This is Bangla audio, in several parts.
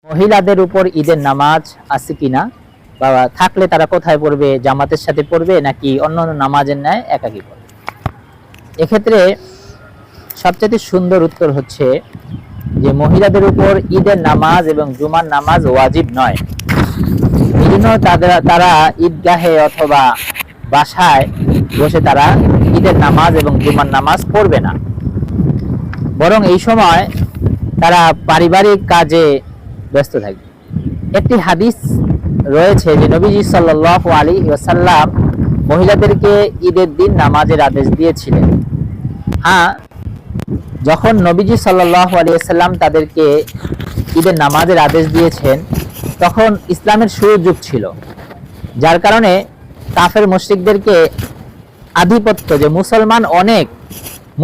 মহিলাদের উপর ঈদের নামাজ আছে কিনা বা থাকলে তারা কোথায় পড়বে, জামাতের সাথে পড়বে নাকি অন্যান্য নামাজের ন্যায় একাকী পড়বে? এক্ষেত্রে সবচেয়ে সুন্দর উত্তর হচ্ছে যে মহিলাদের উপর ঈদের নামাজ এবং জুমার নামাজ ওয়াজিব নয়। এই জন্য তারা ঈদগাহে অথবা বাসায় বসে তারা ঈদের নামাজ এবং জুমার নামাজ পড়বে না, বরং এই সময় তারা পারিবারিক কাজে ব্যস্ত থাকবে। একটি হাদিস রয়েছে যে নবীজি সাল্লাল্লাহু আলাইহি ওয়াসাল্লাম মহিলাদেরকে ঈদের দিন নামাজের আদেশ দিয়েছিলেন। হ্যাঁ, যখন নবীজি সাল্লাল্লাহু আলাইহি ওয়াসাল্লাম তাদেরকে ঈদের নামাজের আদেশ দিয়েছেন তখন ইসলামের শুরু যুগ ছিল, যার কারণে কাফের মুশরিকদেরকে আধিপত্য যে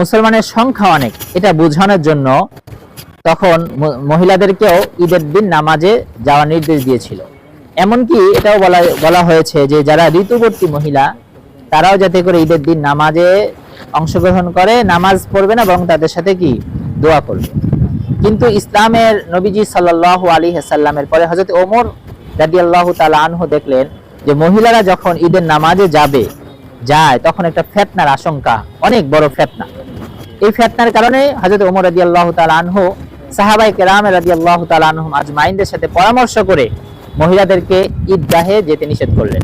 মুসলমানের সংখ্যা অনেক, এটা বোঝানোর জন্য তখন মহিলাদেরকেও ঈদের দিন নামাজে যাওয়ার নির্দেশ দিয়েছিল। এমনকি এটাও বলা হয়েছে যে যারা ঋতুবর্তী মহিলা তারাও যাতে করে ঈদের দিন নামাজে অংশগ্রহণ করে, নামাজ পড়বে না বরং তাদের সাথে কি দোয়া করবে। কিন্তু ইসলামের নবীজি সাল্লাল্লাহু আলাইহি ওয়াসাল্লামের পরে হযরত ওমর রাদিয়াল্লাহু তাআলা আনহু দেখলেন যে মহিলারা যখন ঈদের নামাজে যায় তখন একটা ফিতনার আশঙ্কা, অনেক বড় ফিতনা। এই ফিতনার কারণে হযরত ওমর রাদিয়াল্লাহু তাআলা আনহু সাহাবায়ে কেরাম রাদিয়াল্লাহু তাআলা আনহুম আজমাইনদের সাথে পরামর্শ করে মহিলাদেরকে ঈদগাহে যেতে নিষেধ করলেন।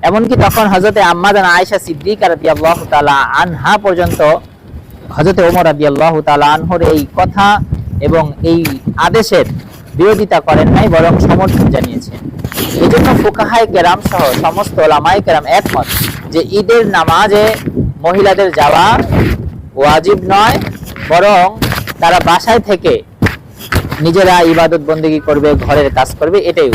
এমনকি তখন হযরত আম্মা জান আয়েশা সিদ্দিকা রাদিয়াল্লাহু তাআলা আনহা পর্যন্ত হযরত ওমর রাদিয়াল্লাহু তাআলা আনহুর এই কথা এবং এই আদেশের বিরোধিতা করেন নাই, বরং সমর্থন জানিয়েছেন। এজন্য ফুকাহায়ে কেরাম সহ সমস্ত উলামায়ে কেরাম একমত যে ঈদের নামাজে মহিলাদের যাওয়া ওয়াজিব নয়, বরং তারা বাসায় থেকে নিজেরা ইবাদত বন্দেগী করবে, ঘরের কাজ করবে, এটাই